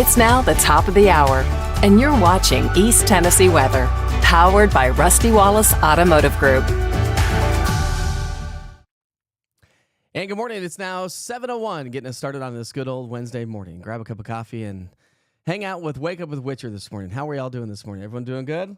It's now the top of the hour, and you're watching East Tennessee Weather, powered by Rusty Wallace Automotive Group. And good morning. It's now 7:01, getting us started on this good old Wednesday morning. Grab a cup of coffee and hang out with Wake Up with Witcher this morning. How are y'all doing this morning? Everyone doing good?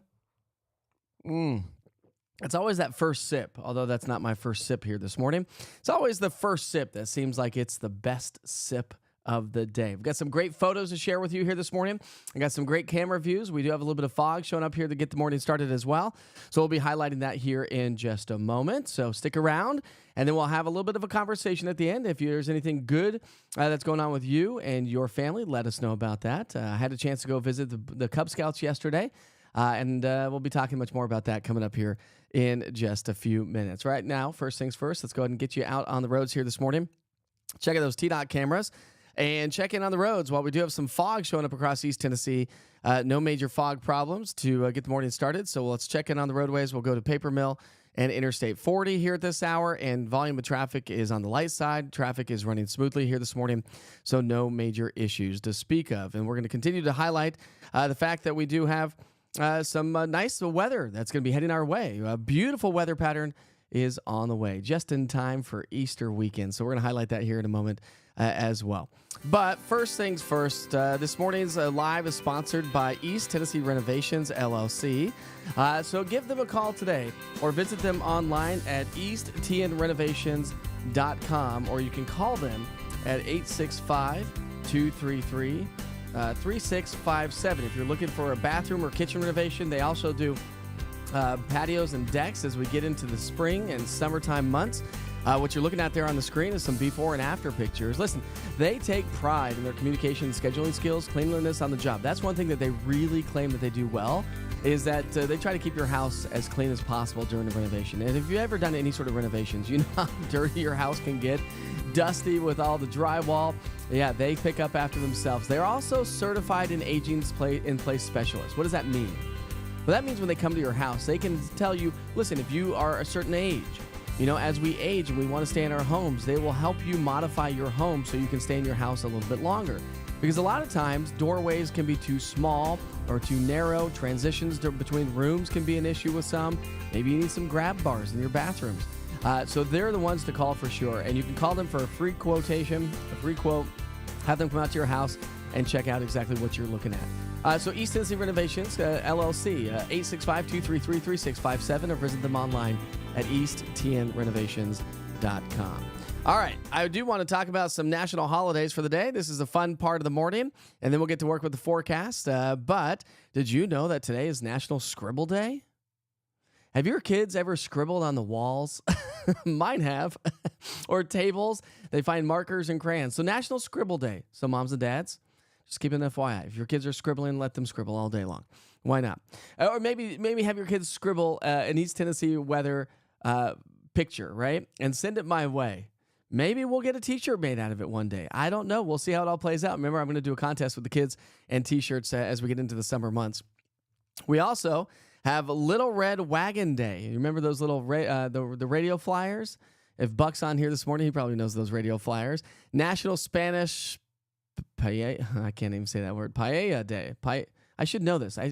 It's always that first sip, although that's not my first sip here this morning. It's always the first sip that seems like it's the best sip of the day. We've got some great photos to share with you here this morning. I got some great camera views. We do have a little bit of fog showing up here to get the morning started as well. So we'll be highlighting that here in just a moment. So stick around, and then we'll have a little bit of a conversation at the end. If there's anything good that's going on with you and your family, let us know about that. I had a chance to go visit the Cub Scouts yesterday, and we'll be talking much more about that coming up here in just a few minutes. Right now, first things first, let's go ahead and get you out on the roads here this morning. Check out those TDOT cameras and check in on the roads. While we do have some fog showing up across East Tennessee, no major fog problems to get the morning started. So let's check in on the roadways. We'll go to Paper Mill and Interstate 40 here at this hour, and volume of traffic is on the light side. Traffic is running smoothly here this morning, so no major issues to speak of. And we're going to continue to highlight the fact that we do have some nice weather that's going to be heading our way. A beautiful weather pattern is on the way, just in time for Easter weekend. So we're going to highlight that here in a moment as well. But first things first, this morning's live is sponsored by East Tennessee Renovations, LLC. So give them a call today or visit them online at easttnrenovations.com, or you can call them at 865-233 3657. If you're looking for a bathroom or kitchen renovation, they also do patios and decks as we get into the spring and summertime months. What you're looking at there on the screen is some before and after pictures. Listen, they take pride in their communication and scheduling skills, cleanliness on the job. That's one thing that they really claim that they do well, is that they try to keep your house as clean as possible during the renovation. And if you've ever done any sort of renovations, you know how dirty your house can get, dusty with all the drywall. Yeah, they pick up after themselves. They're also certified in aging in place specialists. What does that mean? Well, that means when they come to your house, they can tell you, listen, if you are a certain age, you know, as we age and we want to stay in our homes, they will help you modify your home so you can stay in your house a little bit longer. Because a lot of times, doorways can be too small or too narrow. Transitions between rooms can be an issue with some. Maybe you need some grab bars in your bathrooms. So they're the ones to call for sure. And you can call them for a free quotation, a free quote, have them come out to your house and check out exactly what you're looking at. So East Tennessee Renovations, LLC, 865-233-3657, or visit them online at easttnrenovations.com. All right, I do want to talk about some national holidays for the day. This is a fun part of the morning, and then we'll get to work with the forecast. But did you know that today is National Scribble Day? Have your kids ever scribbled on the walls? Mine have. Or tables. They find markers and crayons. So National Scribble Day. So moms and dads, just keep an FYI. If your kids are scribbling, let them scribble all day long. Why not? Or maybe have your kids scribble an East Tennessee weather picture, right? And send it my way. Maybe we'll get a T-shirt made out of it one day. I don't know. We'll see how it all plays out. Remember, I'm going to do a contest with the kids and T-shirts as we get into the summer months. We also have Little Red Wagon Day. You remember those little the radio flyers? If Buck's on here this morning, he probably knows those radio flyers. National Spanish Paella. I can't even say that word. Paella Day. I should know this. I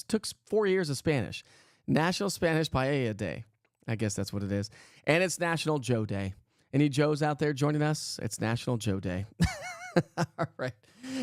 took 4 years of Spanish. National Spanish Paella Day. I guess that's what it is. And it's National Joe Day. Any Joes out there joining us? It's National Joe Day. All right.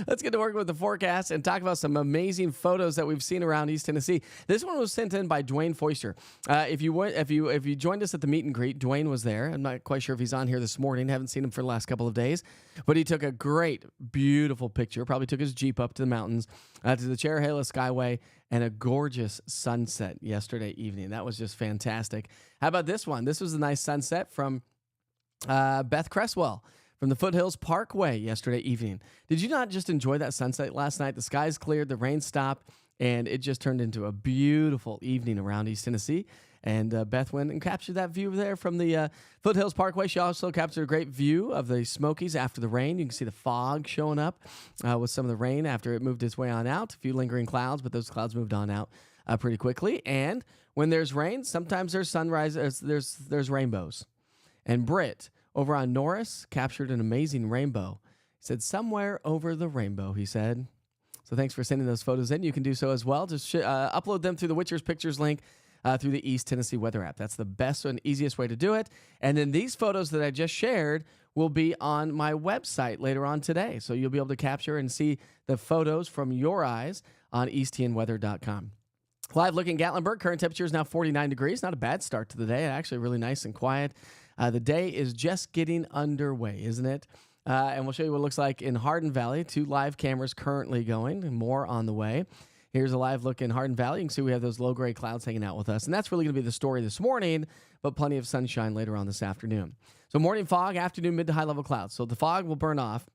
Let's get to work with the forecast and talk about some amazing photos that we've seen around East Tennessee. This one was sent in by Dwayne Foister. If you joined us at the meet and greet, Dwayne was there. I'm not quite sure if he's on here this morning. Haven't seen him for the last couple of days. But he took a great, beautiful picture. Probably took his Jeep up to the mountains, to the Cherryhala Skyway, and a gorgeous sunset yesterday evening. That was just fantastic. How about this one? This was a nice sunset from Beth Cresswell from the Foothills Parkway yesterday evening. Did you not just enjoy that sunset last night? The skies cleared, the rain stopped, and it just turned into a beautiful evening around East Tennessee. And Beth went and captured that view there from the Foothills Parkway. She also captured a great view of the Smokies after the rain. You can see the fog showing up with some of the rain after it moved its way on out. A few lingering clouds, but those clouds moved on out pretty quickly. And when there's rain, sometimes there's sunrise, there's rainbows. And Britt over on Norris captured an amazing rainbow. He said, somewhere over the rainbow, he said. So thanks for sending those photos in. You can do so as well. Just upload them through the Witcher's Pictures link through the East Tennessee Weather app. That's the best and easiest way to do it. And then these photos that I just shared will be on my website later on today. So you'll be able to capture and see the photos from your eyes on easttnweather.com. Live look in Gatlinburg. Current temperature is now 49 degrees. Not a bad start to the day. Actually, really nice and quiet. The day is just getting underway, isn't it? And we'll show you what it looks like in Hardin Valley. 2 live cameras currently going, and more on the way. Here's a live look in Hardin Valley. You can see we have those low-grade clouds hanging out with us. And that's really going to be the story this morning, but plenty of sunshine later on this afternoon. So morning fog, afternoon mid to high-level clouds. So the fog will burn off,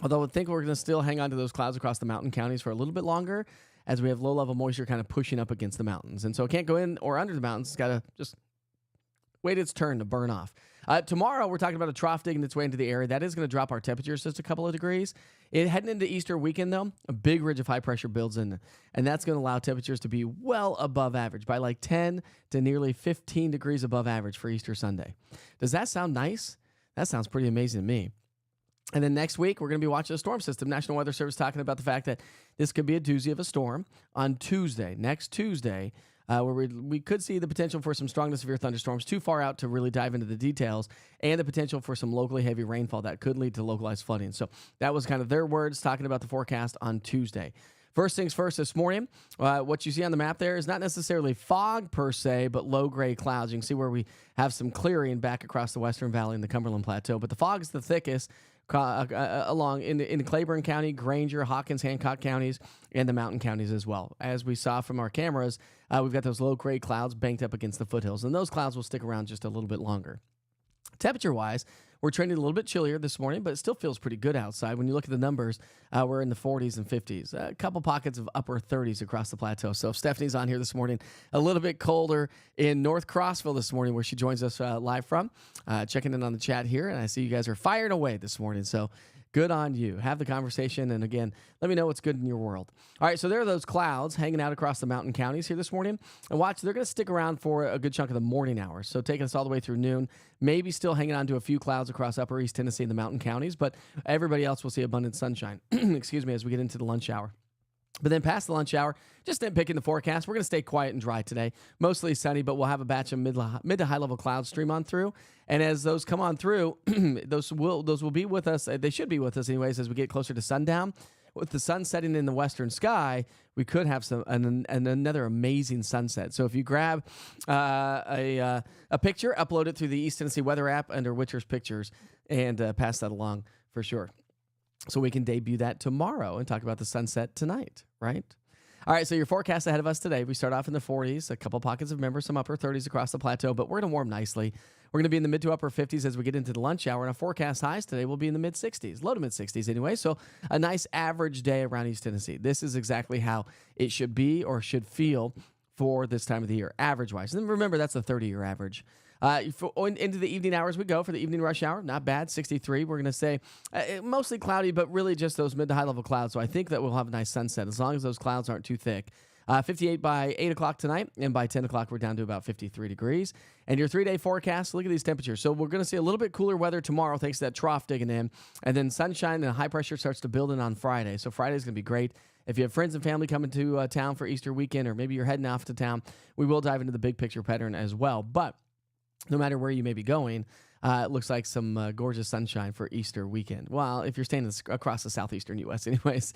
although I think we're going to still hang on to those clouds across the mountain counties for a little bit longer as we have low-level moisture kind of pushing up against the mountains. And so it can't go in or under the mountains. It's got to just wait its turn to burn off. Tomorrow, we're talking about a trough digging its way into the area. That is going to drop our temperatures just a couple of degrees. Heading into Easter weekend, though, a big ridge of high pressure builds in, and that's going to allow temperatures to be well above average by like 10 to nearly 15 degrees above average for Easter Sunday. Does that sound nice? That sounds pretty amazing to me. And then next week, we're going to be watching a storm system. National Weather Service talking about the fact that this could be a doozy of a storm on Tuesday, next Tuesday, where we could see the potential for some strong to severe thunderstorms too far out to really dive into the details, and the potential for some locally heavy rainfall that could lead to localized flooding. So that was kind of their words talking about the forecast on Tuesday. First things first this morning, what you see on the map there is not necessarily fog per se, but low-grade clouds. You can see where we have some clearing back across the Western Valley and the Cumberland Plateau, but the fog is the thickest along in Claiborne County, Granger, Hawkins, Hancock counties, and the mountain counties as well. As we saw from our cameras, we've got those low-grade clouds banked up against the foothills, and those clouds will stick around just a little bit longer. Temperature-wise, we're trending a little bit chillier this morning, but it still feels pretty good outside. When you look at the numbers, we're in the 40s and 50s. A couple pockets of upper 30s across the plateau. So if Stephanie's on here this morning, a little bit colder in North Crossville this morning, where she joins us live from. Checking in on the chat here, and I see you guys are firing away this morning. So good on you. Have the conversation, and again, let me know what's good in your world. All right, so there are those clouds hanging out across the mountain counties here this morning. And watch, they're going to stick around for a good chunk of the morning hours, so taking us all the way through noon. Maybe still hanging on to a few clouds across upper East Tennessee and the mountain counties, but everybody else will see abundant sunshine, excuse me, as we get into the lunch hour. But then past the lunch hour, just nitpicking the forecast, we're going to stay quiet and dry today. Mostly sunny, but we'll have a batch of mid to high-level clouds stream on through. And as those come on through, those will be with us. They should be with us anyways as we get closer to sundown. With the sun setting in the western sky, we could have another amazing sunset. So if you grab a picture, upload it through the East Tennessee Weather app under Witcher's Pictures, and pass that along for sure. So we can debut that tomorrow and talk about the sunset tonight, right? All right, so your forecast ahead of us today. We start off in the 40s, a couple pockets of some upper 30s across the plateau, but we're going to warm nicely. We're going to be in the mid to upper 50s as we get into the lunch hour, and our forecast highs today will be in the mid 60s, low to mid 60s anyway, so a nice average day around East Tennessee. This is exactly how it should be or should feel for this time of the year, average-wise. And remember, that's a 30-year average. Into the evening hours we go for the evening rush hour. Not bad, 63. We're going to say mostly cloudy, but really just those mid to high level clouds. So I think that we'll have a nice sunset as long as those clouds aren't too thick. 58 by 8 o'clock tonight, and by 10 o'clock, we're down to about 53 degrees. And your 3-day forecast, look at these temperatures. So we're going to see a little bit cooler weather tomorrow thanks to that trough digging in, and then sunshine and high pressure starts to build in on Friday. So Friday's going to be great. If you have friends and family coming to town for Easter weekend, or maybe you're heading off to town, we will dive into the big picture pattern as well. But no matter where you may be going, it looks like some gorgeous sunshine for Easter weekend. Well, if you're staying across the southeastern U.S. anyways.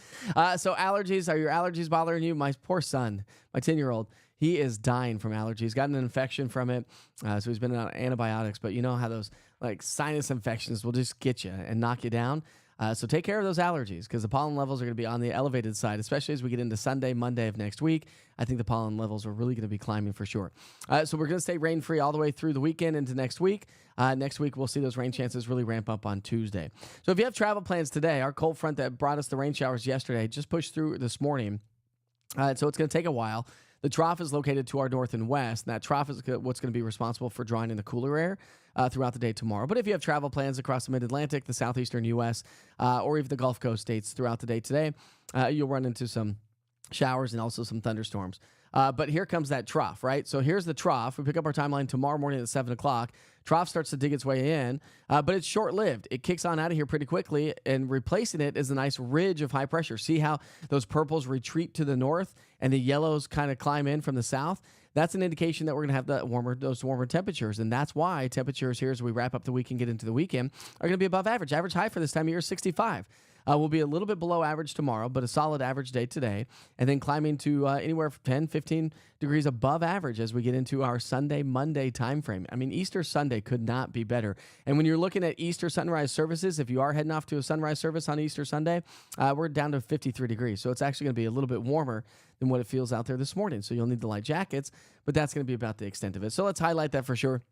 So allergies, are your allergies bothering you? My poor son, my 10-year-old, he is dying from allergies. Got an infection from it, so he's been on antibiotics. But you know how those like sinus infections will just get you and knock you down. So take care of those allergies because the pollen levels are going to be on the elevated side, especially as we get into Sunday, Monday of next week. I think the pollen levels are really going to be climbing for sure. So we're going to stay rain-free all the way through the weekend into next week. Next week, we'll see those rain chances really ramp up on Tuesday. So if you have travel plans today, our cold front that brought us the rain showers yesterday just pushed through this morning. So it's going to take a while. The trough is located to our north and west, and that trough is what's going to be responsible for drawing in the cooler air throughout the day tomorrow. But if you have travel plans across the mid-Atlantic, the southeastern U.S., or even the Gulf Coast states throughout the day today, you'll run into some showers and also some thunderstorms. But here comes that trough, right? So here's the trough. We pick up our timeline tomorrow morning at 7 o'clock. Trough starts to dig its way in, but it's short-lived. It kicks on out of here pretty quickly, and replacing it is a nice ridge of high pressure. See how those purples retreat to the north and the yellows kind of climb in from the south? That's an indication that we're going to have those warmer temperatures, and that's why temperatures here as we wrap up the week and get into the weekend are going to be above average. Average high for this time of year is 65. We'll be a little bit below average tomorrow, but a solid average day today, and then climbing to anywhere from 10, 15 degrees above average as we get into our Sunday, Monday time frame. I mean, Easter Sunday could not be better. And when you're looking at Easter sunrise services, if you are heading off to a sunrise service on Easter Sunday, we're down to 53 degrees. So it's actually going to be a little bit warmer than what it feels out there this morning. So you'll need the light jackets, but that's going to be about the extent of it. So let's highlight that for sure.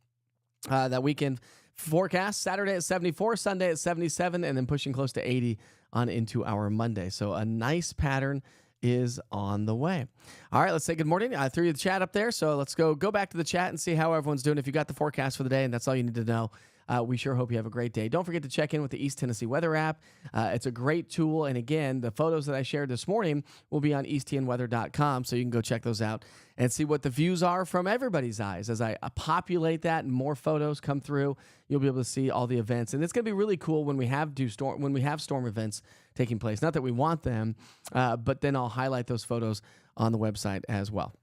That weekend forecast, Saturday at 74, Sunday at 77, and then pushing close to 80 on into our Monday. So a nice pattern is on the way. All right, let's say good morning. I threw you the chat up there, so let's go back to the chat and see how everyone's doing. If you got the forecast for the day, and that's all you need to know, we sure hope you have a great day. Don't forget to check in with the East Tennessee Weather app. It's a great tool, and again, the photos that I shared this morning will be on easttnweather.com, so you can go check those out and see what the views are from everybody's eyes. As I populate that and more photos come through, you'll be able to see all the events, and it's going to be really cool when we have storm events taking place. Not that we want them, but then I'll highlight those photos on the website as well.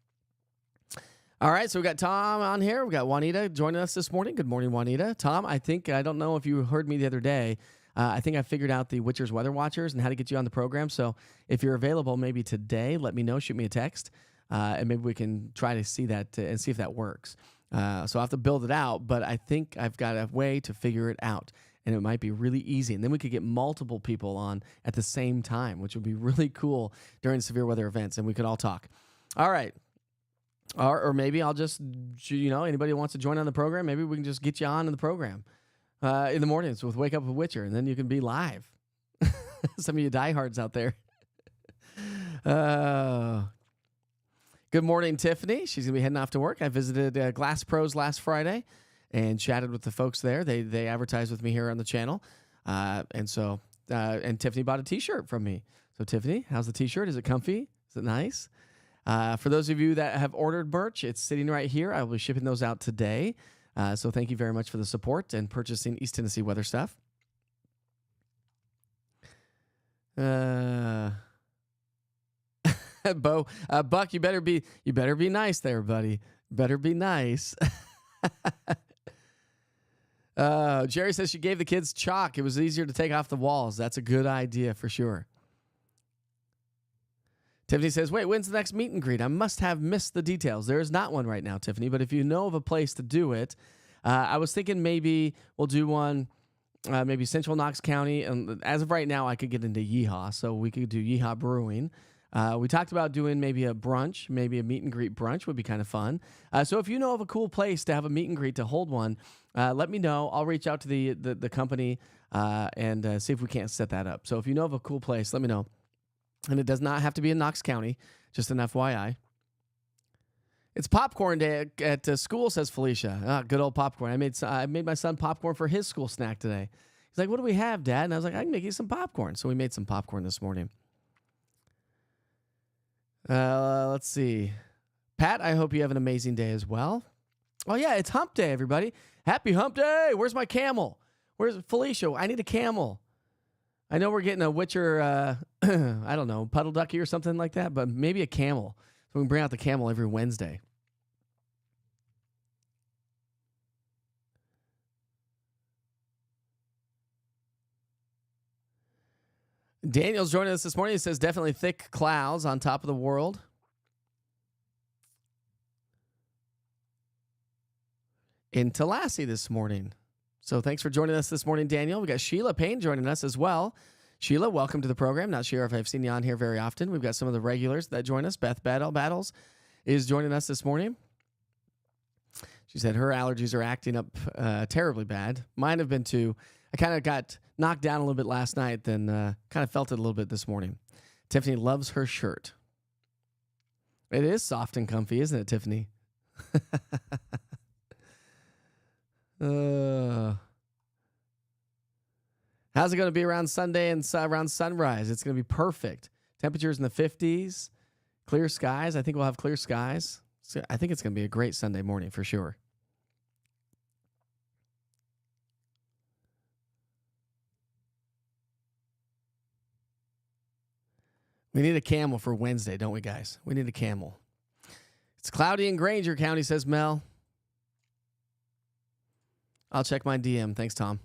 All right, so we got Tom on here. We got Juanita joining us this morning. Good morning, Juanita. Tom, I don't know if you heard me the other day. I think I figured out the Witcher's Weather Watchers and how to get you on the program. So if you're available maybe today, let me know. Shoot me a text, and maybe we can try to see that and see if that works. So I'll have to build it out, but I think I've got a way to figure it out, and it might be really easy. And then we could get multiple people on at the same time, which would be really cool during severe weather events, and we could all talk. All right. Or maybe I'll just, anybody who wants to join on the program, maybe we can just get you on in the program in the mornings with Wake Up with Witcher, and then you can be live. Some of you diehards out there. Good morning, Tiffany. She's going to be heading off to work. I visited Glass Pros last Friday and chatted with the folks there. They advertised with me here on the channel. And Tiffany bought a T-shirt from me. So, Tiffany, how's the T-shirt? Is it comfy? Is it nice? For those of you that have ordered merch, it's sitting right here. I will be shipping those out today. So thank you very much for the support and purchasing East Tennessee weather stuff. Buck, you better be nice there, buddy. Better be nice. Jerry says she gave the kids chalk. It was easier to take off the walls. That's a good idea for sure. Tiffany says, wait, when's the next meet and greet? I must have missed the details. There is not one right now, Tiffany, but if you know of a place to do it, I was thinking maybe we'll do one, maybe Central Knox County. And as of right now, I could get into Yeehaw, so we could do Yeehaw Brewing. We talked about doing maybe a brunch, maybe a meet and greet brunch would be kind of fun. So if you know of a cool place to have a meet and greet to hold one, let me know. I'll reach out to the company and see if we can't set that up. So if you know of a cool place, let me know. And it does not have to be in Knox County, just an FYI. It's popcorn day at school, says Felicia. Good old popcorn. I made my son popcorn for his school snack today. He's like, what do we have, Dad? And I was like, I can make you some popcorn. So we made some popcorn this morning. Let's see. Pat, I hope you have an amazing day as well. Oh, yeah, it's hump day, everybody. Happy hump day. Where's my camel? Where's Felicia? I need a camel. I know we're getting a Witcher, I don't know, puddle ducky or something like that, but maybe a camel. So we can bring out the camel every Wednesday. Daniel's joining us this morning. He says definitely thick clouds on top of the world. In Tallahassee this morning. So thanks for joining us this morning, Daniel. We got Sheila Payne joining us as well. Sheila, welcome to the program. Not sure if I've seen you on here very often. We've got some of the regulars that join us. Beth Battles is joining us this morning. She said her allergies are acting up terribly bad. Mine have been too. I kind of got knocked down a little bit last night, then kind of felt it a little bit this morning. Tiffany loves her shirt. It is soft and comfy, isn't it, Tiffany? How's it going to be around Sunday and around sunrise? It's going to be perfect. Temperatures in the 50s. Clear skies. I think we'll have clear skies. So I think it's going to be a great Sunday morning for sure. We need a camel for Wednesday, don't we, guys? We need a camel. It's cloudy in Granger County, says Mel. I'll check my DM. Thanks, Tom.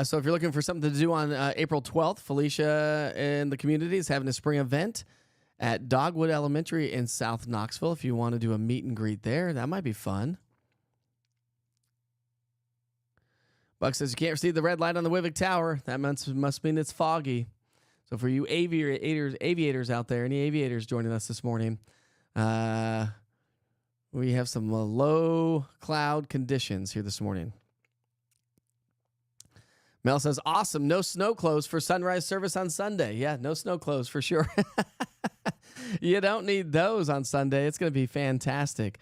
So if you're looking for something to do on April 12th, Felicia in the community is having a spring event at Dogwood Elementary in South Knoxville. If you want to do a meet and greet there, that might be fun. Buck says you can't see the red light on the Wivik Tower. That must mean it's foggy. So for you aviators out there, any aviators joining us this morning, we have some low cloud conditions here this morning. Mel says, awesome. No snow clothes for sunrise service on Sunday. Yeah, no snow clothes for sure. You don't need those on Sunday. It's going to be fantastic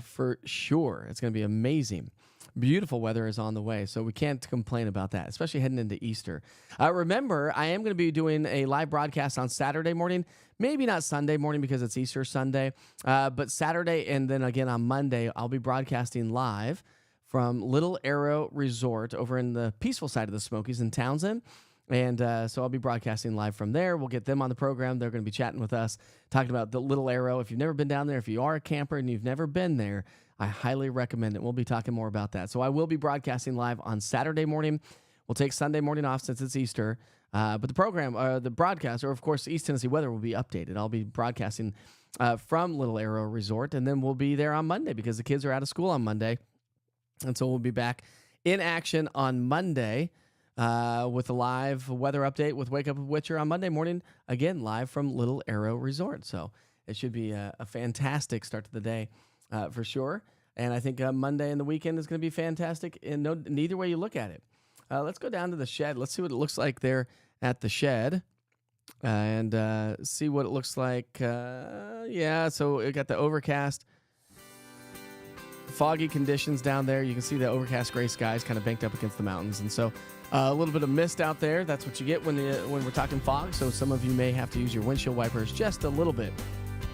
for sure. It's going to be amazing. Beautiful weather is on the way, so we can't complain about that, especially heading into Easter. Remember, I am going to be doing a live broadcast on Saturday morning. Maybe not Sunday morning because it's Easter Sunday, but Saturday and then again on Monday, I'll be broadcasting live from Little Arrow Resort over in the peaceful side of the Smokies in Townsend. And so I'll be broadcasting live from there. We'll get them on the program. They're going to be chatting with us, talking about the Little Arrow. If you've never been down there, if you are a camper and you've never been there, I highly recommend it. We'll be talking more about that. So I will be broadcasting live on Saturday morning. We'll take Sunday morning off since it's Easter. But the program, the broadcast, or of course, East Tennessee weather will be updated. I'll be broadcasting from Little Arrow Resort, and then we'll be there on Monday because the kids are out of school on Monday. And so we'll be back in action on Monday with a live weather update with Wake Up with Witcher on Monday morning, again, live from Little Arrow Resort. So it should be a fantastic start to the day for sure. And I think Monday and the weekend is going to be fantastic in neither way you look at it. Let's go down to the shed. Let's see what it looks like there at the shed and see what it looks like. Yeah, so it got the overcast, foggy conditions down there. You can see the overcast gray skies kind of banked up against the mountains. And so a little bit of mist out there. That's what you get when we're talking fog. So some of you may have to use your windshield wipers just a little bit.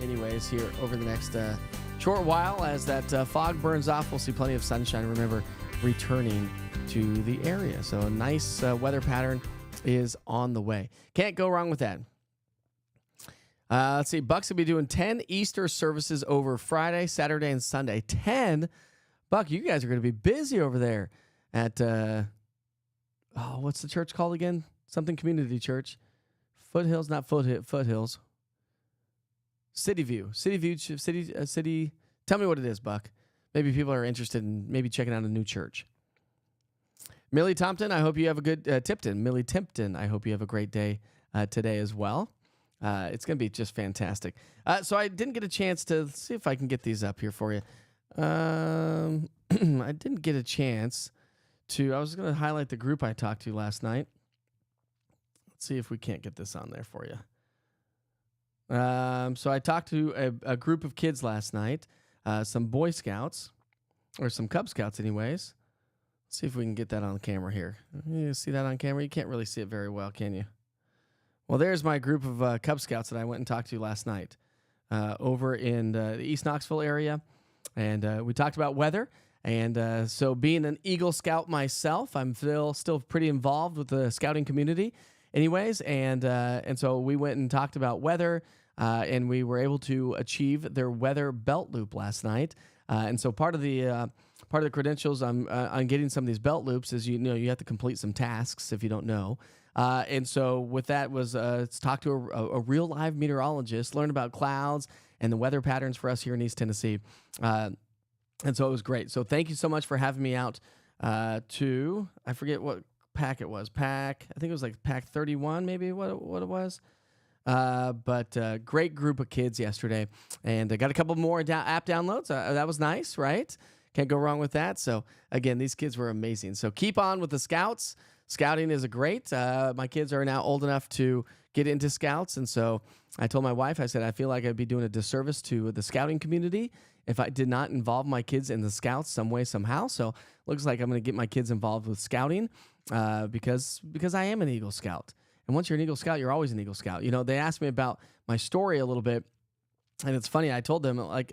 Anyways, here over the next short while as that fog burns off, we'll see plenty of sunshine. Remember, returning to the area. So a nice weather pattern is on the way. Can't go wrong with that. Let's see. Bucks will be doing 10 Easter services over Friday, Saturday, and Sunday. 10? Buck, you guys are going to be busy over there at, what's the church called again? Something Community Church. Foothills, not Foothills. City View. City. Tell me what it is, Buck. Maybe people are interested in maybe checking out a new church. Millie Tompton, I hope you have a good, Millie Timpton, I hope you have a great day today as well. It's going to be just fantastic. So I didn't get a chance to see if I can get these up here for you. I didn't get a chance to. I was going to highlight the group I talked to last night. Let's see if we can't get this on there for you. So I talked to a group of kids last night, some Boy Scouts, or some Cub Scouts anyways. Let's see if we can get that on camera here. You see that on camera? You can't really see it very well, can you? Well, there's my group of Cub Scouts that I went and talked to last night over in the East Knoxville area. And we talked about weather. And so being an Eagle Scout myself, I'm still pretty involved with the scouting community anyways. And so we went and talked about weather, and we were able to achieve their weather belt loop last night. And so part of the credentials on getting some of these belt loops is, you have to complete some tasks if you don't know. And so with that was talk to a real live meteorologist, learn about clouds and the weather patterns for us here in East Tennessee. And so it was great. So thank you so much for having me out to, I forget what pack it was. I think it was like pack 31, maybe what it was. But great group of kids yesterday. And I got a couple more app downloads. That was nice, right? Can't go wrong with that. So again, these kids were amazing. So keep on with the Scouts. Scouting is great. My kids are now old enough to get into Scouts. And so I told my wife, I said, I feel like I'd be doing a disservice to the scouting community if I did not involve my kids in the Scouts some way, somehow. So looks like I'm going to get my kids involved with scouting because I am an Eagle Scout. And once you're an Eagle Scout, you're always an Eagle Scout. You know, they asked me about my story a little bit. And it's funny, I told them, like,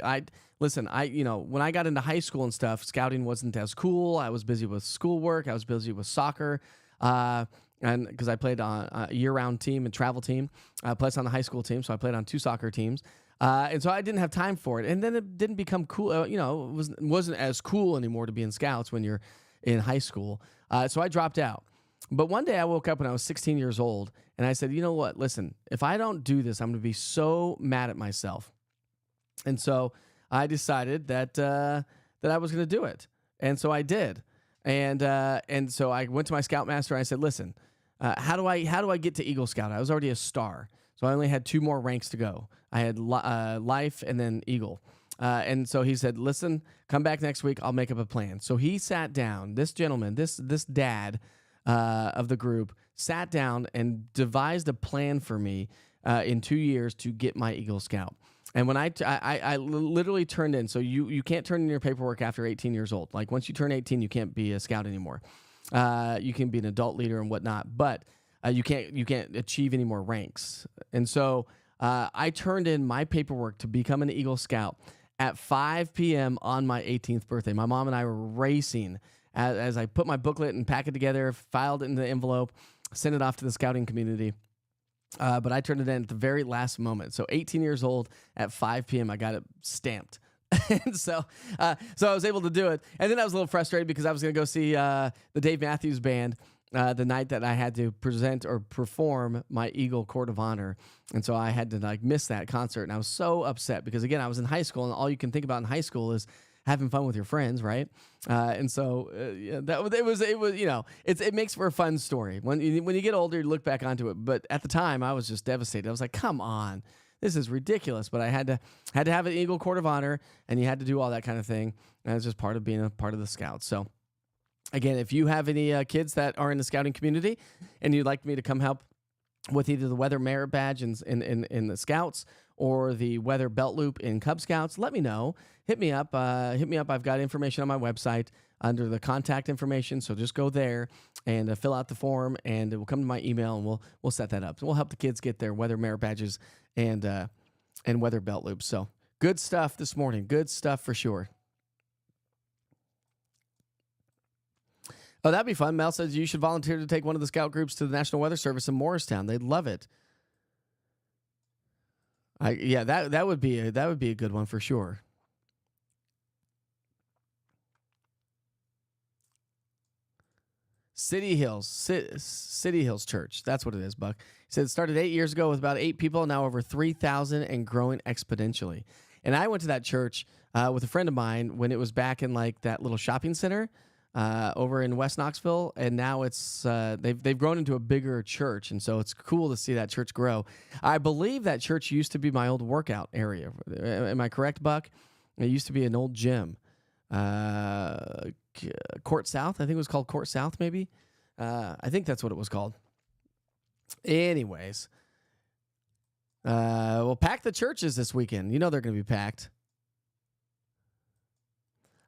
when I got into high school and stuff, scouting wasn't as cool. I was busy with schoolwork. I was busy with soccer. And because I played on a year-round team and travel team, plus on the high school team, so I played on 2 soccer teams. And so I didn't have time for it. And then it didn't become cool. It wasn't as cool anymore to be in scouts when you're in high school. So I dropped out. But one day I woke up when I was 16 years old, and I said, you know what? Listen, if I don't do this, I'm going to be so mad at myself. And so I decided that I was going to do it. And so I did. And so I went to my scoutmaster and I said, listen, how do I get to Eagle Scout? I was already a star. So I only had 2 more ranks to go. I had Life and then Eagle. And so he said, listen, come back next week. I'll make up a plan. So he sat down, this gentleman, this dad of the group, sat down and devised a plan for me in 2 years to get my Eagle Scout. And when I literally turned in, so you can't turn in your paperwork after 18 years old. Like once you turn 18, you can't be a scout anymore. You can be an adult leader and whatnot, but you can't achieve any more ranks. And so I turned in my paperwork to become an Eagle Scout at 5 p.m. on my 18th birthday. My mom and I were racing as I put my booklet and pack it together, filed it in the envelope, sent it off to the scouting community. But I turned it in at the very last moment. So 18 years old at 5 p.m., I got it stamped. And so I was able to do it. And then I was a little frustrated because I was going to go see the Dave Matthews Band the night that I had to present or perform my Eagle Court of Honor. And so I had to miss that concert. And I was so upset because, again, I was in high school, and all you can think about in high school is having fun with your friends, right? And so it makes for a fun story. When you get older, you look back onto it. But at the time, I was just devastated. I was like, come on, this is ridiculous. But I had to have an Eagle Court of Honor, and you had to do all that kind of thing. And it's just part of being a part of the Scouts. So again, if you have any kids that are in the scouting community and you'd like me to come help with either the Weather Merit Badge in the Scouts or the Weather Belt Loop in Cub Scouts, let me know. Hit me up. I've got information on my website under the contact information, so just go there and fill out the form, and it will come to my email, and we'll set that up. So we'll help the kids get their Weather Merit Badges and Weather Belt Loops. So good stuff this morning. Good stuff for sure. Oh, that'd be fun. Mel says you should volunteer to take one of the scout groups to the National Weather Service in Morristown. They'd love it. That would be a good one for sure. City Hills Church. That's what it is, Buck. He said it started 8 years ago with about 8 people, now over 3,000 and growing exponentially. And I went to that church with a friend of mine when it was back in like that little shopping center over in West Knoxville, and now it's they've grown into a bigger church, and so it's cool to see that church grow. I believe that church used to be my old workout area. Am I correct, Buck? It used to be an old gym. Court South, I think it was called Court South, maybe. I think that's what it was called. Anyways, we'll pack the churches this weekend. You know they're going to be packed.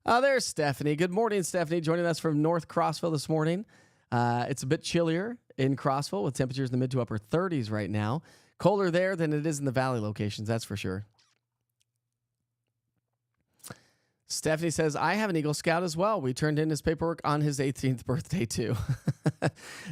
Oh, there's Stephanie. Good morning, Stephanie, joining us from North Crossville this morning. It's a bit chillier in Crossville with temperatures in the mid to upper 30s right now. Colder there than it is in the valley locations, that's for sure. Stephanie says, I have an Eagle Scout as well. We turned in his paperwork on his 18th birthday, too.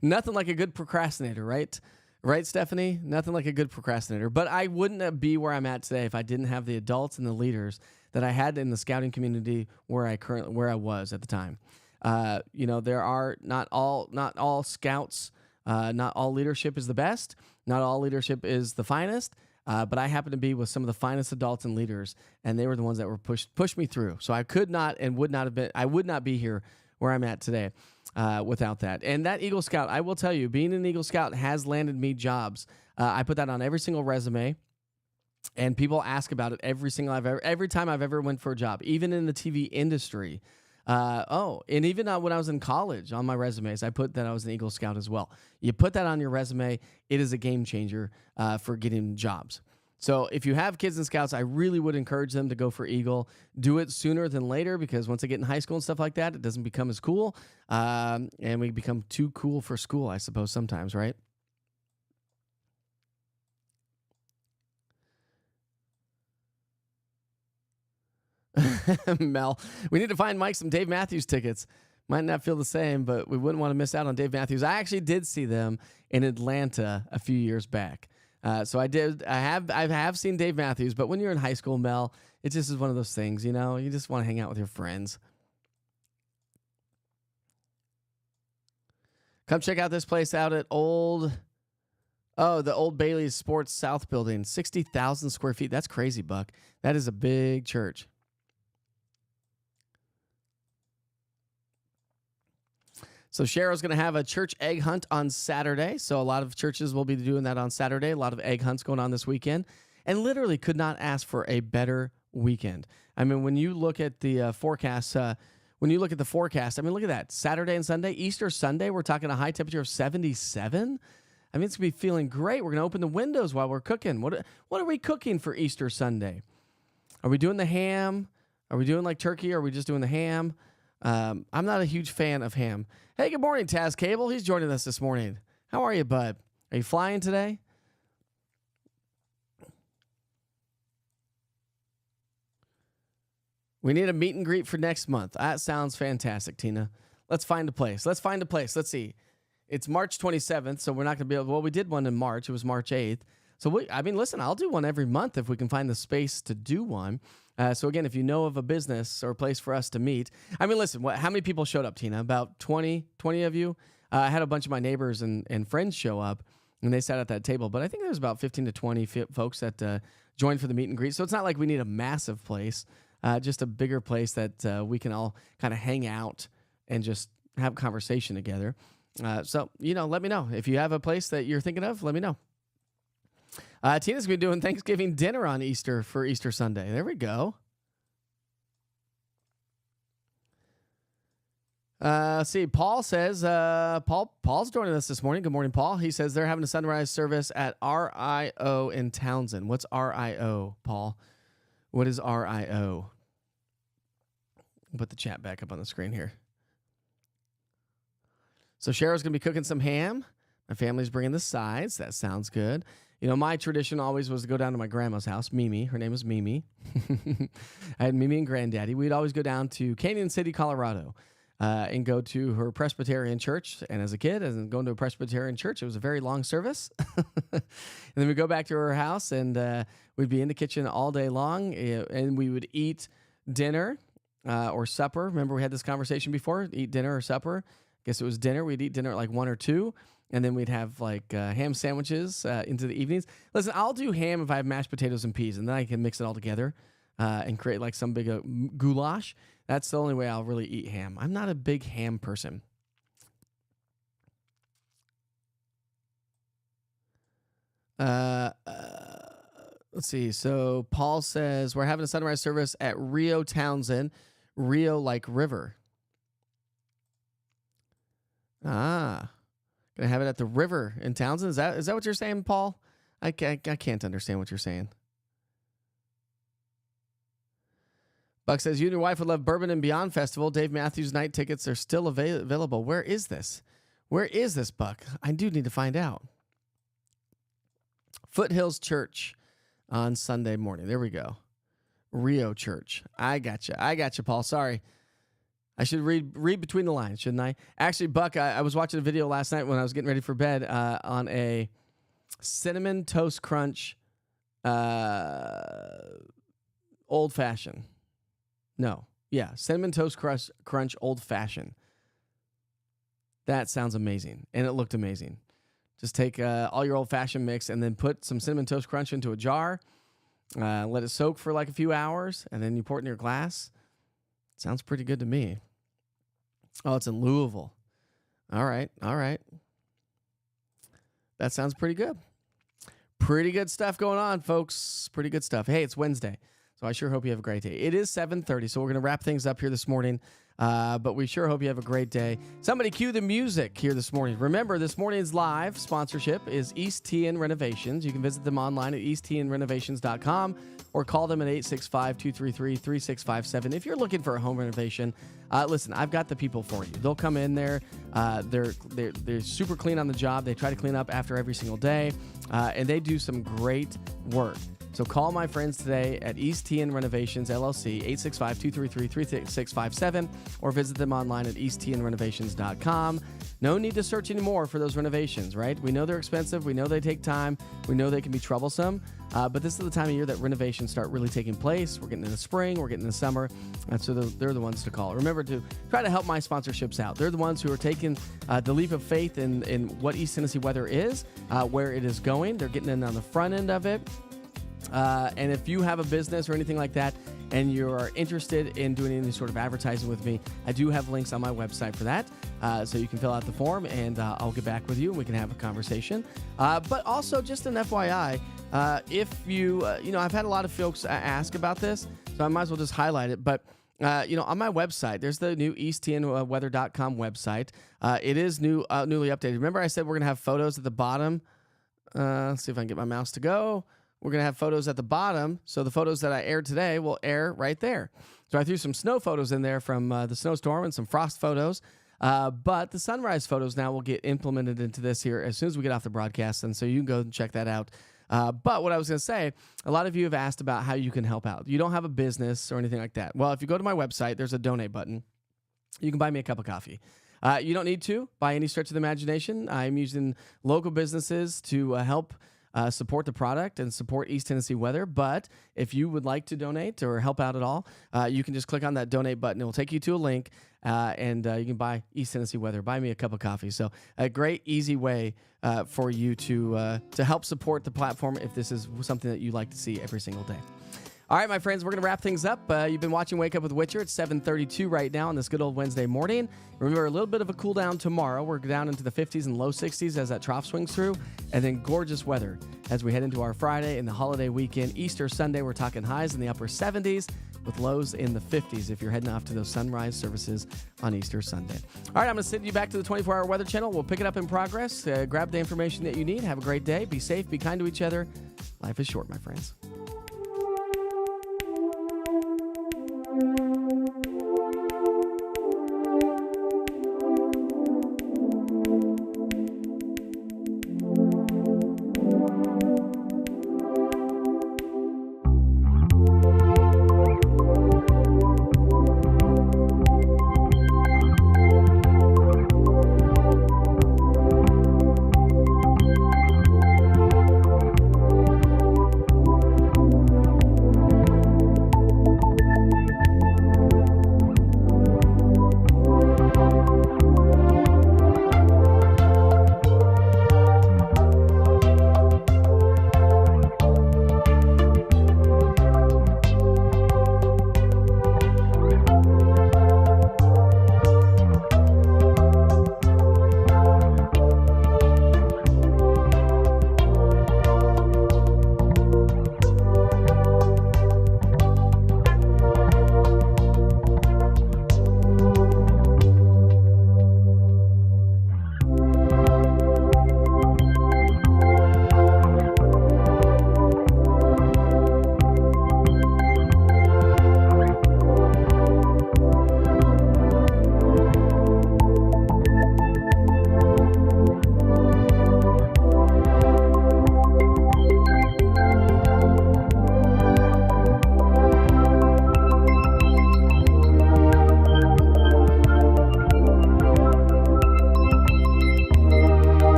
Nothing like a good procrastinator, right? Right, Stephanie? Nothing like a good procrastinator. But I wouldn't be where I'm at today if I didn't have the adults and the leaders that I had in the scouting community where I was at the time. There are not all scouts, not all leadership is the best, not all leadership is the finest. But I happen to be with some of the finest adults and leaders, and they were the ones that were pushed me through. So I could not and would not have been. I would not be here where I'm at today without that. And that Eagle Scout, I will tell you, being an Eagle Scout has landed me jobs. I put that on every single resume, and people ask about it every time I've ever went for a job, even in the TV industry. And even when I was in college, on my resumes, I put that I was an Eagle Scout as well. You put that on your resume, it is a game changer for getting jobs. So if you have kids in Scouts, I really would encourage them to go for Eagle. Do it sooner than later, because once they get in high school and stuff like that, it doesn't become as cool. And we become too cool for school, I suppose, sometimes, right? Mel, we need to find Mike some Dave Matthews tickets. Might not feel the same, but we wouldn't want to miss out on Dave Matthews. I actually did see them in Atlanta a few years back. So I have seen Dave Matthews, but when you're in high school, Mel, it just is one of those things, you know, you just want to hang out with your friends. Come check out this place out at the Old Bailey's Sports South building, 60,000 square feet. That's crazy, Buck. That is a big church. So Cheryl's going to have a church egg hunt on Saturday. So a lot of churches will be doing that on Saturday. A lot of egg hunts going on this weekend. And literally could not ask for a better weekend. I mean, when you look at the forecast, I mean, look at that. Saturday and Sunday, Easter Sunday, we're talking a high temperature of 77. I mean, it's going to be feeling great. We're going to open the windows while we're cooking. What are we cooking for Easter Sunday? Are we doing the ham? Are we doing like turkey? Or are we just doing the ham? I'm not a huge fan of ham. Hey, good morning, Taz Cable. He's joining us this morning. How are you, bud? Are you flying today? We need a meet and greet for next month. That sounds fantastic, Tina. Let's find a place. Let's see. It's March 27th, so we're not going to be able. Well, we did one in March. It was March 8th. So, listen, I'll do one every month if we can find the space to do one. So, again, if you know of a business or a place for us to meet. I mean, listen, how many people showed up, Tina? About 20 of you? I had a bunch of my neighbors and friends show up, and they sat at that table. But I think there was about 15 to 20 folks that joined for the meet and greet. So, it's not like we need a massive place, just a bigger place that we can all kind of hang out and just have conversation together. So, let me know. If you have a place that you're thinking of, let me know. Tina's going to be doing Thanksgiving dinner on Easter for Easter Sunday. There we go. See, Paul says, Paul's joining us this morning. Good morning, Paul. He says they're having a sunrise service at RIO in Townsend. What's RIO, Paul? What is RIO? I'll put the chat back up on the screen here. So Cheryl's going to be cooking some ham. My family's bringing the sides. That sounds good. My tradition always was to go down to my grandma's house, Mimi. Her name was Mimi. I had Mimi and Granddaddy. We'd always go down to Canyon City, Colorado, and go to her Presbyterian church. And as a kid, going to a Presbyterian church, it was a very long service. And then we'd go back to her house, and we'd be in the kitchen all day long, and we would eat dinner or supper. Remember, we had this conversation before, eat dinner or supper. I guess it was dinner. We'd eat dinner at like 1 or 2. And then we'd have like ham sandwiches into the evenings. Listen, I'll do ham if I have mashed potatoes and peas, and then I can mix it all together and create like some big goulash. That's the only way I'll really eat ham. I'm not a big ham person. Let's see. So Paul says we're having a sunrise service at Rio Townsend. Rio like river. Gonna have it at the river in Townsend. Is that what you're saying, Paul? I can't understand what you're saying. Buck says you and your wife would love Bourbon and Beyond Festival. Dave Matthews night tickets are still available. Where is this? Buck? I do need to find out. Foothills Church on Sunday morning. There we go. Rio Church. I got you, Paul. Sorry. I should read between the lines, shouldn't I? Actually, Buck, I was watching a video last night when I was getting ready for bed on a Cinnamon Toast Crunch old fashioned. Cinnamon Toast Crunch old fashioned. That sounds amazing, and it looked amazing. Just take all your old fashioned mix and then put some Cinnamon Toast Crunch into a jar, let it soak for like a few hours, and then you pour it in your glass. Sounds pretty good to me. Oh, it's in Louisville. All right. That sounds pretty good. Pretty good stuff going on, folks. Pretty good stuff. Hey, it's Wednesday, so I sure hope you have a great day. It is 7:30, so we're going to wrap things up here this morning. But we sure hope you have a great day. Somebody cue the music here this morning. Remember, this morning's live sponsorship is East TN Renovations. You can visit them online at easttnrenovations.com or call them at 865-233-3657. If you're looking for a home renovation, listen, I've got the people for you. They'll come in there. They're super clean on the job. They try to clean up after every single day, and they do some great work. So call my friends today at East TN Renovations LLC, 865-233-3657, or visit them online at easttnrenovations.com. No need to search anymore for those renovations, right? We know they're expensive. We know they take time. We know they can be troublesome. But this is the time of year that renovations start really taking place. We're getting in the spring. We're getting in the summer. So they're the ones to call. Remember to try to help my sponsorships out. They're the ones who are taking the leap of faith in what East Tennessee Weather is, where it is going. They're getting in on the front end of it. And if you have a business or anything like that, and you're interested in doing any sort of advertising with me, I do have links on my website for that. So you can fill out the form, and I'll get back with you, and we can have a conversation. But also, just an FYI, if you, I've had a lot of folks ask about this, so I might as well just highlight it. But, on my website, there's the new easttnweather.com website. It is newly updated. Remember I said we're going to have photos at the bottom? Let's see if I can get my mouse to go. We're going to have photos at the bottom, so the photos that I aired today will air right there. So I threw some snow photos in there from the snowstorm and some frost photos, but the sunrise photos now will get implemented into this here as soon as we get off the broadcast, and so you can go and check that out. But what I was going to say, a lot of you have asked about how you can help out. You don't have a business or anything like that. Well, if you go to my website, there's a donate button. You can buy me a cup of coffee. You don't need to by any stretch of the imagination. I'm using local businesses to help support the product and support East Tennessee Weather. But if you would like to donate or help out at all, you can just click on that donate button. It will take you to a link, and you can buy East Tennessee Weather. Buy me a cup of coffee. So a great, easy way for you to help support the platform if this is something that you like to see every single day. All right, my friends, we're going to wrap things up. You've been watching Wake Up with Witcher. It's 7:32 right now on this good old Wednesday morning. Remember, a little bit of a cool down tomorrow. We're down into the 50s and low 60s as that trough swings through. And then gorgeous weather as we head into our Friday and the holiday weekend. Easter Sunday, we're talking highs in the upper 70s with lows in the 50s if you're heading off to those sunrise services on Easter Sunday. All right, I'm going to send you back to the 24-hour weather channel. We'll pick it up in progress. Grab the information that you need. Have a great day. Be safe. Be kind to each other. Life is short, my friends.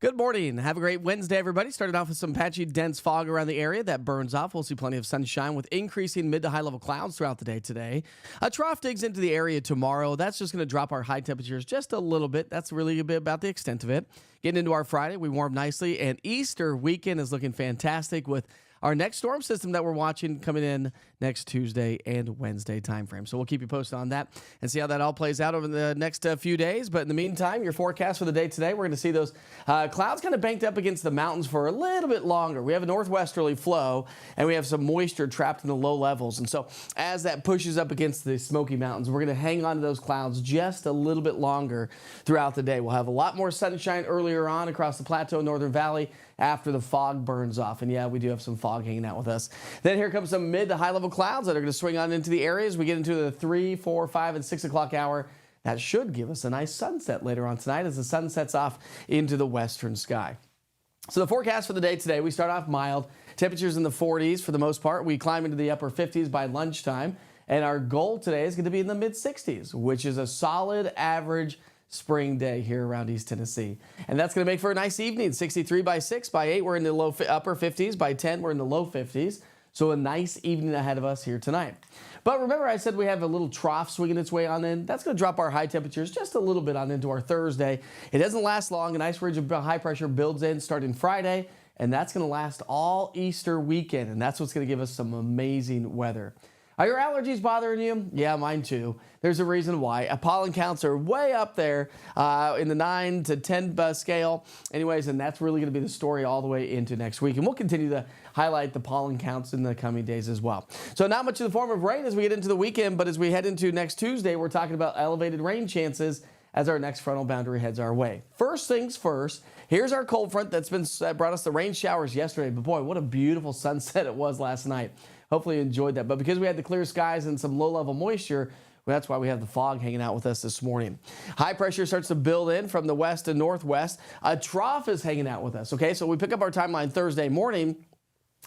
Good morning. Have a great Wednesday, everybody. Started off with some patchy, dense fog around the area that burns off. We'll see plenty of sunshine with increasing mid to high level clouds throughout the day today. A trough digs into the area tomorrow. That's just going to drop our high temperatures just a little bit. That's really a bit about the extent of it. Getting into our Friday, we warm nicely, and Easter weekend is looking fantastic with our next storm system that we're watching coming in next Tuesday and Wednesday timeframe. So we'll keep you posted on that and see how that all plays out over the next few days. But in the meantime, your forecast for the day today, we're going to see those clouds kind of banked up against the mountains for a little bit longer. We have a northwesterly flow, and we have some moisture trapped in the low levels. And so as that pushes up against the Smoky Mountains, we're going to hang on to those clouds just a little bit longer throughout the day. We'll have a lot more sunshine earlier on across the Plateau and Northern Valley after the fog burns off. And yeah, we do have some fog hanging out with us. Then here comes some mid to high level clouds that are going to swing on into the areas. We get into the 3, 4, 5, and 6 o'clock hour. That should give us a nice sunset later on tonight as the sun sets off into the western sky. So the forecast for the day today, we start off mild. Temperatures in the 40s for the most part. We climb into the upper 50s by lunchtime. And our goal today is going to be in the mid 60s, which is a solid average spring day here around East Tennessee. And that's going to make for a nice evening. 63 by 6, by 8, we're in the upper 50s. By 10, we're in the low 50s. So a nice evening ahead of us here tonight. But remember I said we have a little trough swinging its way on in. That's going to drop our high temperatures just a little bit on into our Thursday. It doesn't last long. A nice ridge of high pressure builds in starting Friday, and that's going to last all Easter weekend. And that's what's going to give us some amazing weather. Are your allergies bothering you? Yeah, mine too. There's a reason why. Pollen counts are way up there in the 9 to 10 scale. Anyways, and that's really going to be the story all the way into next week. And we'll continue to highlight the pollen counts in the coming days as well. So not much in the form of rain as we get into the weekend, but as we head into next Tuesday, we're talking about elevated rain chances as our next frontal boundary heads our way. First things first, here's our cold front that brought us the rain showers yesterday. But boy, what a beautiful sunset it was last night. Hopefully you enjoyed that. But because we had the clear skies and some low-level moisture, well, that's why we have the fog hanging out with us this morning. High pressure starts to build in from the west and northwest. A trough is hanging out with us, okay? So we pick up our timeline Thursday morning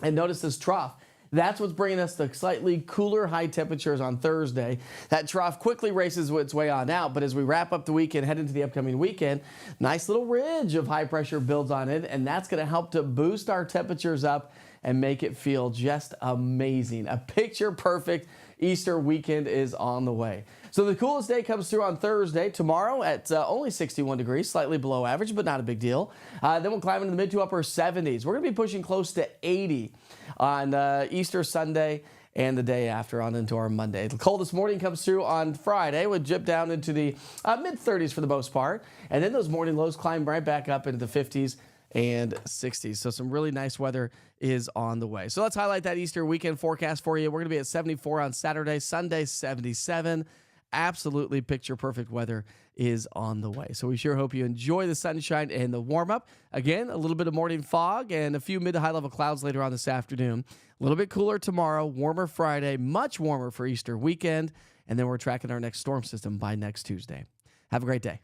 and notice this trough. That's what's bringing us the slightly cooler high temperatures on Thursday. That trough quickly races its way on out, but as we wrap up the weekend, head into the upcoming weekend, nice little ridge of high pressure builds on it, and that's going to help to boost our temperatures up and make it feel just amazing. A picture-perfect Easter weekend is on the way. So the coolest day comes through on Thursday. Tomorrow at only 61 degrees, slightly below average, but not a big deal. Then we'll climb into the mid to upper 70s. We're going to be pushing close to 80 on Easter Sunday and the day after on into our Monday. The coldest morning comes through on Friday. We'll dip down into the mid-30s for the most part. And then those morning lows climb right back up into the 50s and 60s. So some really nice weather is on the way. So let's highlight that Easter weekend forecast for you. We're going to be at 74 on Saturday, Sunday 77. Absolutely picture perfect weather is on the way. So we sure hope you enjoy the sunshine and the warm up. Again, a little bit of morning fog and a few mid to high level clouds later on this afternoon. A little bit cooler tomorrow, warmer Friday, much warmer for Easter weekend. And then we're tracking our next storm system by next Tuesday. Have a great day.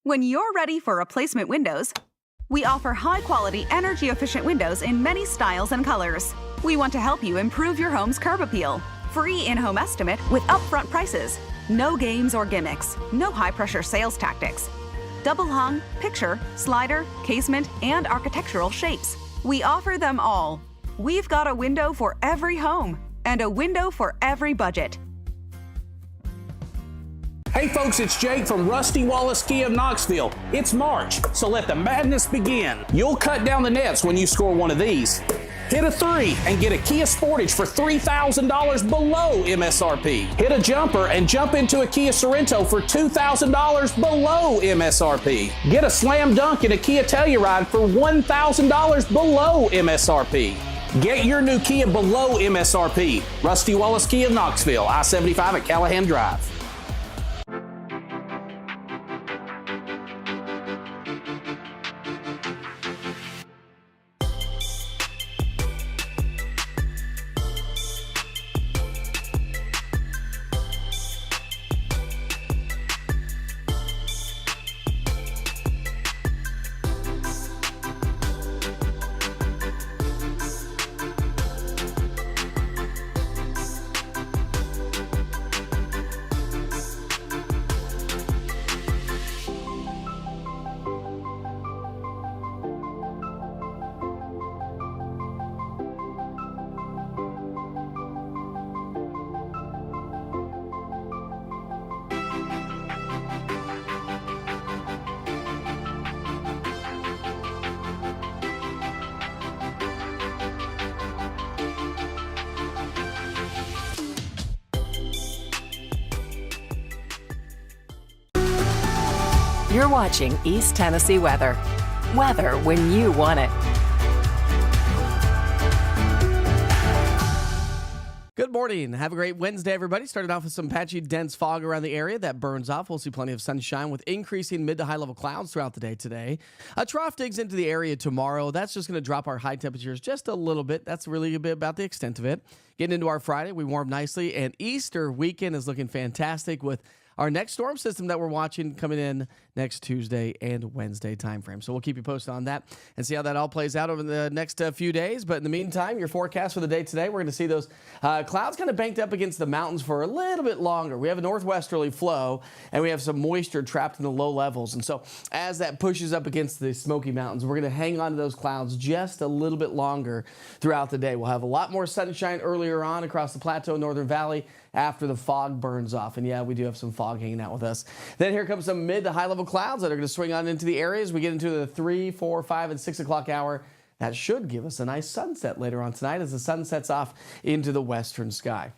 When you're ready for replacement windows, we offer high-quality, energy-efficient windows in many styles and colors. We want to help you improve your home's curb appeal. Free in-home estimate with upfront prices. No games or gimmicks. No high-pressure sales tactics. Double hung, picture, slider, casement, and architectural shapes. We offer them all. We've got a window for every home and a window for every budget. Hey folks, it's Jake from Rusty Wallace Kia of Knoxville. It's March, so let the madness begin. You'll cut down the nets when you score one of these. Hit a 3 and get a Kia Sportage for $3,000 below MSRP. Hit a jumper and jump into a Kia Sorento for $2,000 below MSRP. Get a slam dunk in a Kia Telluride for $1,000 below MSRP. Get your new Kia below MSRP. Rusty Wallace Kia of Knoxville, I-75 at Callahan Drive. You're watching East Tennessee Weather. Weather when you want it. Good morning. Have a great Wednesday, everybody. Started off with some patchy, dense fog around the area. That burns off. We'll see plenty of sunshine with increasing mid to high level clouds throughout the day today. A trough digs into the area tomorrow. That's just going to drop our high temperatures just a little bit. That's really a bit about the extent of it. Getting into our Friday, we warm nicely, and Easter weekend is looking fantastic with our next storm system that we're watching coming in next Tuesday and Wednesday timeframe. So we'll keep you posted on that and see how that all plays out over the next few days. But in the meantime, your forecast for the day today, we're going to see those clouds kind of banked up against the mountains for a little bit longer. We have a northwesterly flow, and we have some moisture trapped in the low levels. And so as that pushes up against the Smoky Mountains, we're going to hang on to those clouds just a little bit longer throughout the day. We'll have a lot more sunshine earlier on across the plateau, Northern Valley, after the fog burns off. And yeah, we do have some fog hanging out with us. Then here comes some mid to high level clouds that are going to swing on into the areas. We get into the 3, 4, 5, and 6 o'clock hour. That should give us a nice sunset later on tonight as the sun sets off into the western sky.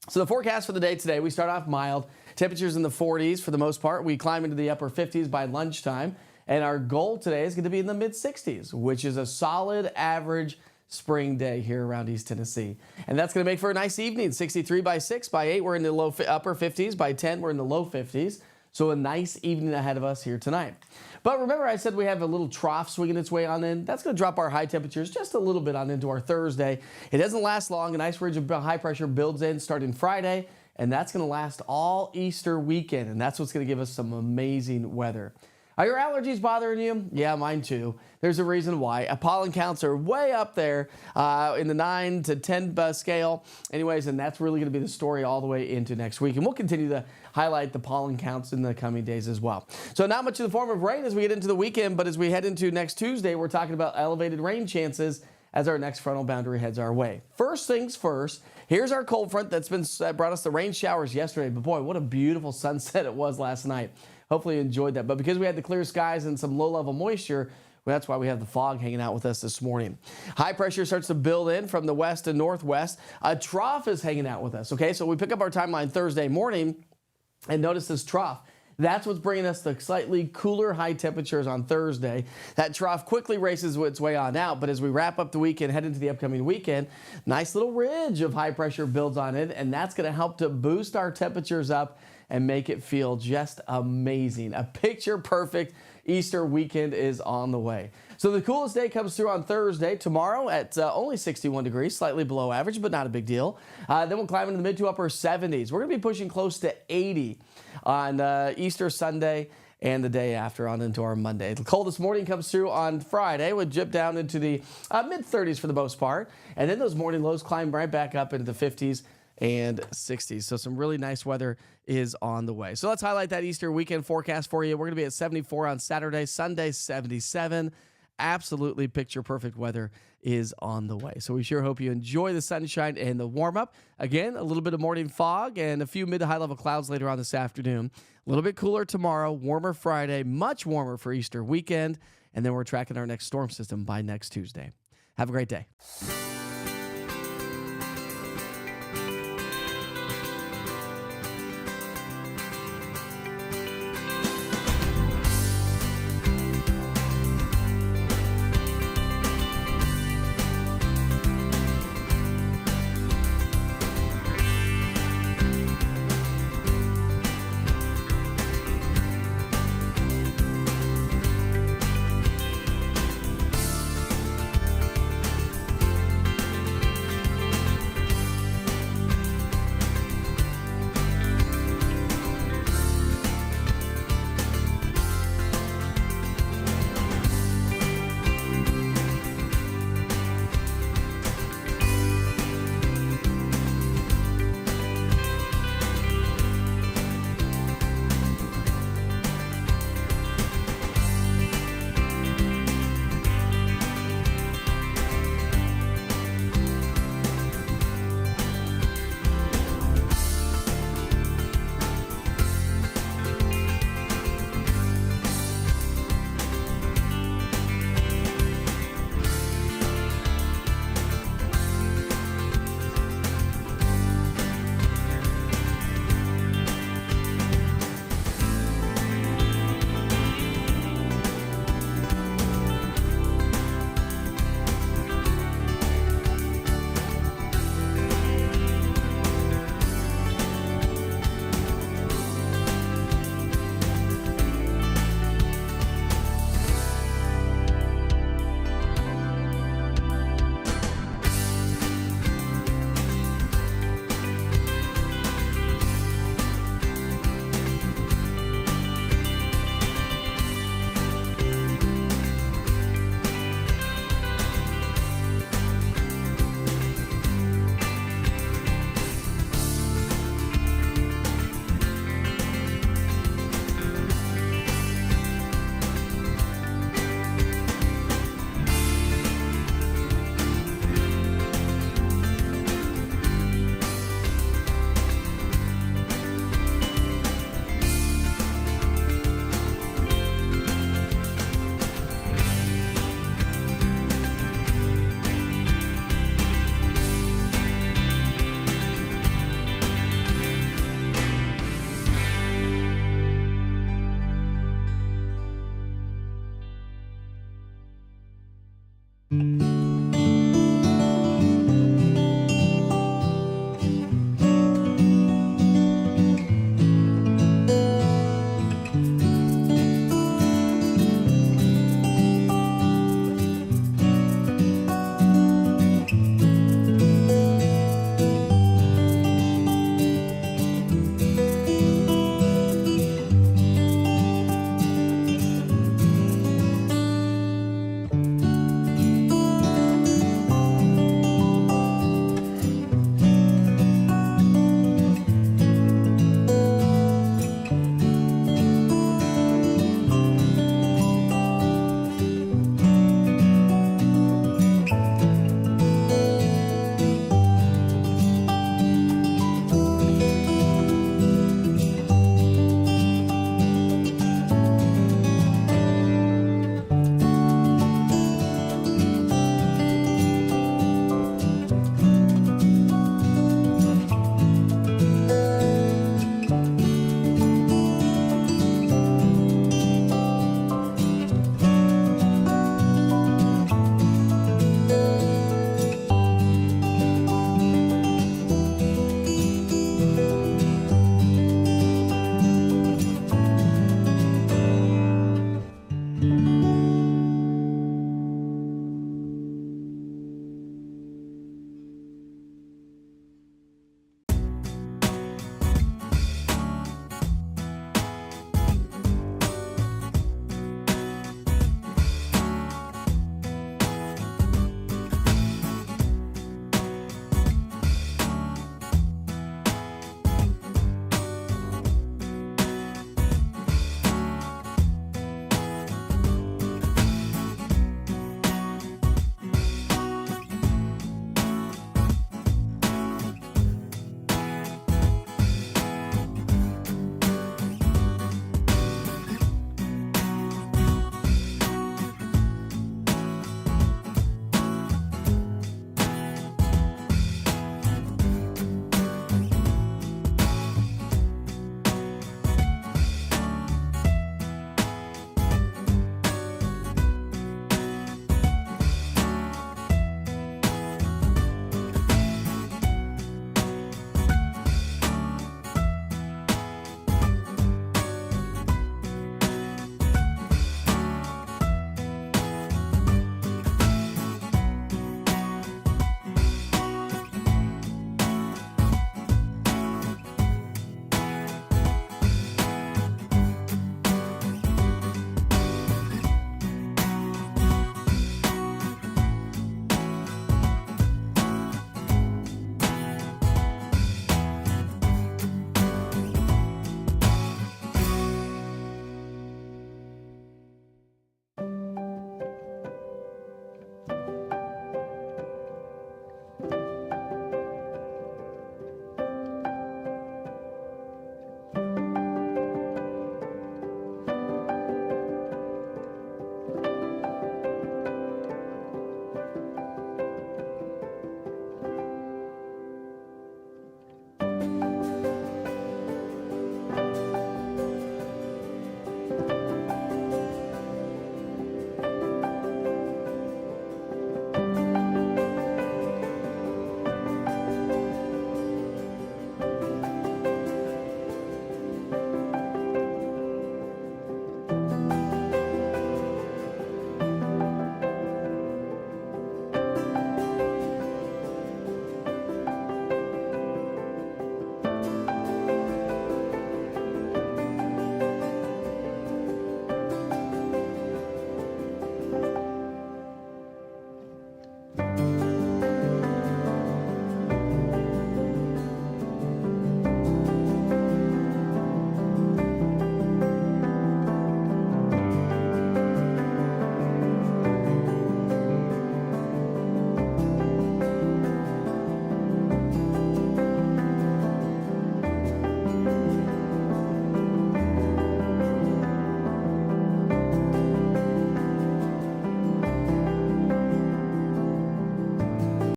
So the forecast for the day today, we start off mild. Temperatures in the 40s for the most part. We climb into the upper 50s by lunchtime. And our goal today is going to be in the mid 60s, which is a solid average spring day here around East Tennessee. And that's going to make for a nice evening. 63 by 6, by 8, we're in the upper 50s. By 10, we're in the low 50s. So a nice evening ahead of us here tonight. But remember I said we have a little trough swinging its way on in. That's going to drop our high temperatures just a little bit on into our Thursday. It doesn't last long. A nice ridge of high pressure builds in starting Friday, and that's going to last all Easter weekend. And that's what's going to give us some amazing weather. Are your allergies bothering you? Yeah, mine too. There's a reason why. Pollen counts are way up there in the 9 to 10 scale. Anyways, and that's really going to be the story all the way into next week. And we'll continue to highlight the pollen counts in the coming days as well. So not much in the form of rain as we get into the weekend, but as we head into next Tuesday, we're talking about elevated rain chances as our next frontal boundary heads our way. First things first, here's our cold front that's brought us the rain showers yesterday. But boy, what a beautiful sunset it was last night. Hopefully you enjoyed that. But because we had the clear skies and some low-level moisture, well, that's why we have the fog hanging out with us this morning. High pressure starts to build in from the west and northwest. A trough is hanging out with us, okay? So we pick up our timeline Thursday morning and notice this trough. That's what's bringing us the slightly cooler high temperatures on Thursday. That trough quickly races its way on out, but as we wrap up the weekend, head into the upcoming weekend, nice little ridge of high pressure builds on it, and that's going to help to boost our temperatures up and make it feel just amazing. A picture-perfect Easter weekend is on the way. So the coolest day comes through on Thursday. Tomorrow at only 61 degrees, slightly below average, but not a big deal. Then we'll climb into the mid to upper 70s. We're going to be pushing close to 80 on Easter Sunday. and the day after on into our Monday. The coldest morning comes through on Friday, would dip down into the mid-30s for the most part. And then those morning lows climb right back up into the 50s and 60s. So some really nice weather is on the way. So let's highlight that Easter weekend forecast for you. We're going to be at 74 on Saturday, Sunday 77. Absolutely picture perfect weather is on the way. So we sure hope you enjoy the sunshine and the warm up. Again, a little bit of morning fog and a few mid to high level clouds later on this afternoon. A little bit cooler tomorrow, warmer Friday, much warmer for Easter weekend. And then we're tracking our next storm system by next Tuesday. Have a great day.